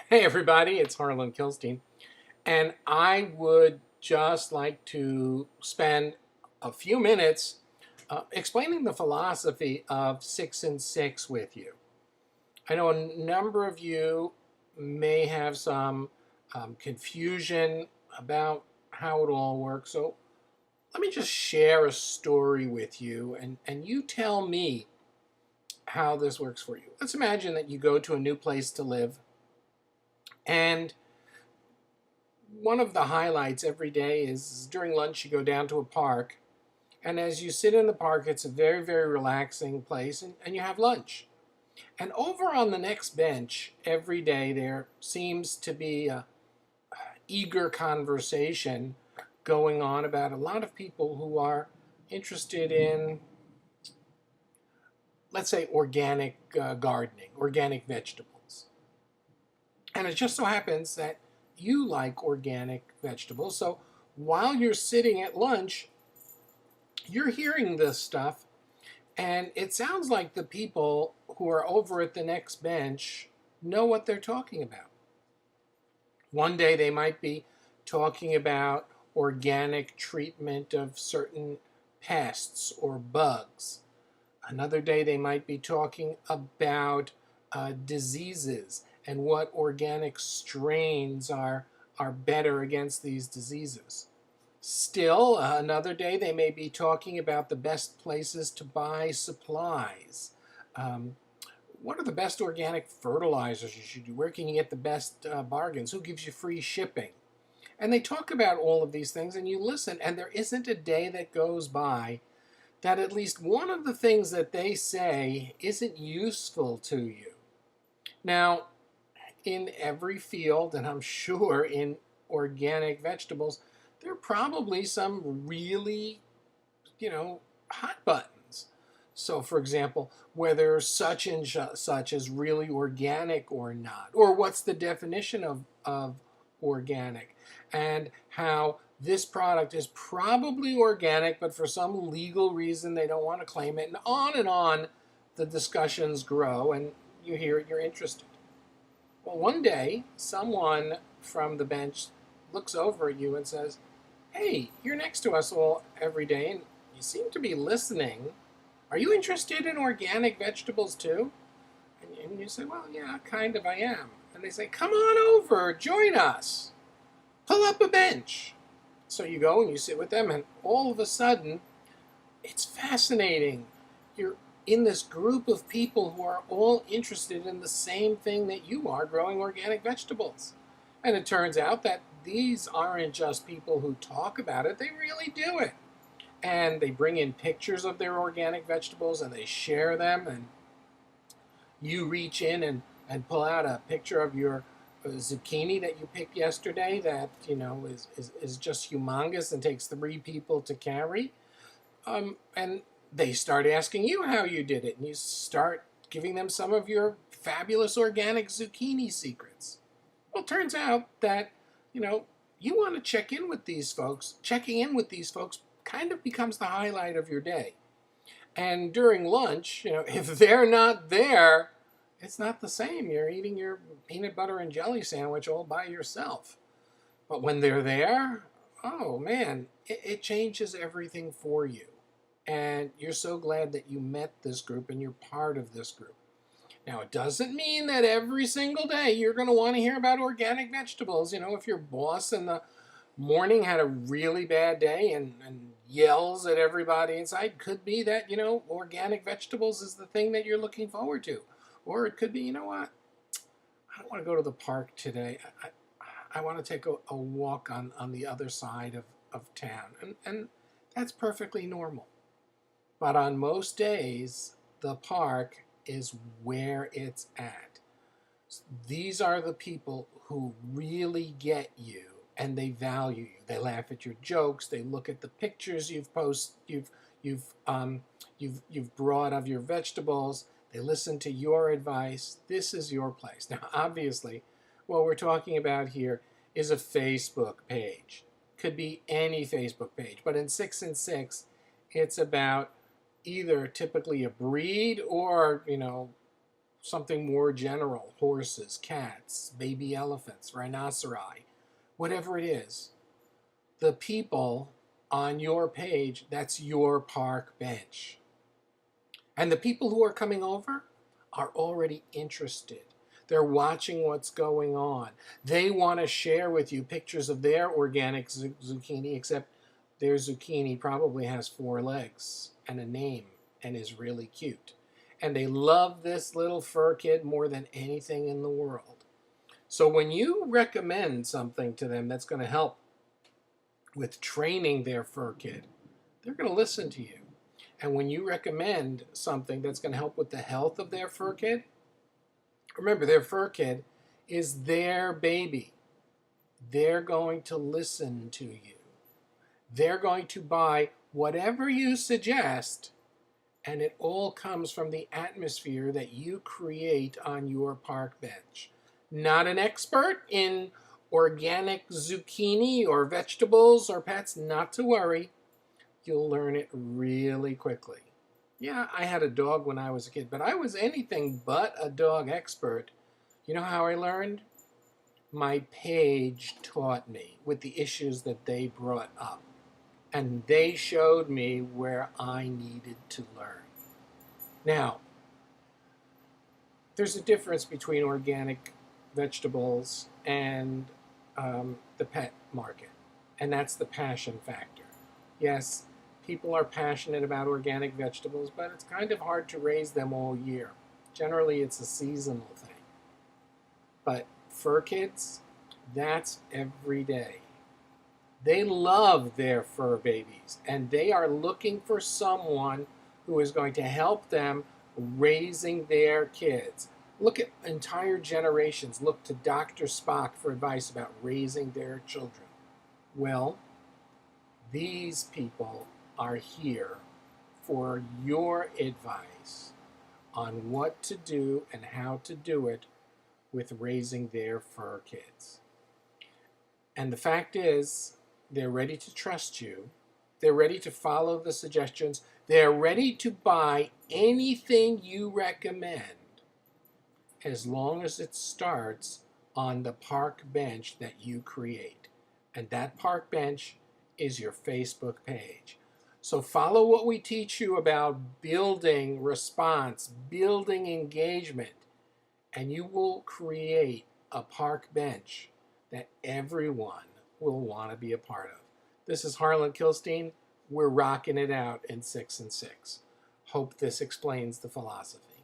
Hey everybody, it's Harlan Kilstein, and I would just like to spend a few minutes explaining the philosophy of 6 and 6 with you. I know a number of you may have some confusion about how it all works, so let me just share a story with you, and you tell me how this works for you. Let's imagine that you go to a new place to live, and one of the highlights every day is during lunch you go down to a park, and as you sit in the park, it's a very, very relaxing place, and you have lunch. And over on the next bench every day there seems to be a eager conversation going on about a lot of people who are interested in, let's say, organic gardening, organic vegetables. And it just so happens that you like organic vegetables. So while you're sitting at lunch, you're hearing this stuff, and it sounds like the people who are over at the next bench know what they're talking about. One day they might be talking about organic treatment of certain pests or bugs. Another day they might be talking about diseases and what organic strains are better against these diseases. Still, another day they may be talking about the best places to buy supplies. Um, what are the best organic fertilizers you should do? Where can you get the best bargains? Who gives you free shipping? And they talk about all of these things, and you listen, and there isn't a day that goes by that at least one of the things that they say isn't useful to you. Now, in every field, and I'm sure in organic vegetables, there are probably some really, hot buttons. So, for example, whether such and such is really organic or not, or what's the definition of organic, and how this product is probably organic, but for some legal reason they don't want to claim it, and on the discussions grow, and you hear it, you're interested. Well, one day, someone from the bench looks over at you and says, "Hey, you're next to us all every day, and you seem to be listening. Are you interested in organic vegetables too?" And you say, "Well, yeah, kind of, I am." And they say, "Come on over, join us. Pull up a bench." So you go and you sit with them, and all of a sudden, it's fascinating. You're in this group of people who are all interested in the same thing that you are, growing organic vegetables. And it turns out that these aren't just people who talk about it, they really do it. And they bring in pictures of their organic vegetables and they share them, and you reach in and pull out a picture of your zucchini that you picked yesterday that is just humongous and takes 3 people to carry. And they start asking you how you did it, and you start giving them some of your fabulous organic zucchini secrets. Well, it turns out that you want to check in with these folks. Checking in with these folks kind of becomes the highlight of your day. And during lunch, if they're not there, it's not the same. You're eating your peanut butter and jelly sandwich all by yourself. But when they're there, oh man, it changes everything for you. And you're so glad that you met this group and you're part of this group. Now, it doesn't mean that every single day you're going to want to hear about organic vegetables. If your boss in the morning had a really bad day and yells at everybody inside, could be that, organic vegetables is the thing that you're looking forward to. Or it could be, you know what, I don't want to go to the park today. I want to take a walk on the other side of town. And that's perfectly normal. But on most days, the park is where it's at. These are the people who really get you and they value you. They laugh at your jokes. They look at the pictures you've brought of your vegetables. They listen to your advice. This is your place. Now, obviously, what we're talking about here is a Facebook page. Could be any Facebook page, but in 6 and 6, it's about either typically a breed or something more general, horses, cats, baby elephants, rhinoceri, whatever it is, the people on your page, that's your park bench. And the people who are coming over are already interested. They're watching what's going on. They want to share with you pictures of their organic zucchini, except their zucchini probably has 4 legs and a name and is really cute. And they love this little fur kid more than anything in the world. So when you recommend something to them that's going to help with training their fur kid, they're going to listen to you. And when you recommend something that's going to help with the health of their fur kid, remember, their fur kid is their baby. They're going to listen to you. They're going to buy whatever you suggest, and it all comes from the atmosphere that you create on your park bench. Not an expert in organic zucchini or vegetables or pets, not to worry. You'll learn it really quickly. Yeah, I had a dog when I was a kid, but I was anything but a dog expert. You know how I learned? My page taught me with the issues that they brought up. And they showed me where I needed to learn. Now, there's a difference between organic vegetables and the pet market, and that's the passion factor. Yes, people are passionate about organic vegetables, but it's kind of hard to raise them all year. Generally, it's a seasonal thing. But fur kids, that's every day. They love their fur babies, and they are looking for someone who is going to help them raising their kids. Look at entire generations look to Dr. Spock for advice about raising their children. Well, these people are here for your advice on what to do and how to do it with raising their fur kids. And the fact is, they're ready to trust you. They're ready to follow the suggestions. They're ready to buy anything you recommend as long as it starts on the park bench that you create. And that park bench is your Facebook page. So follow what we teach you about building response, building engagement, and you will create a park bench that everyone will want to be a part of. This is Harlan Kilstein. We're rocking it out in 6 and 6. Hope this explains the philosophy.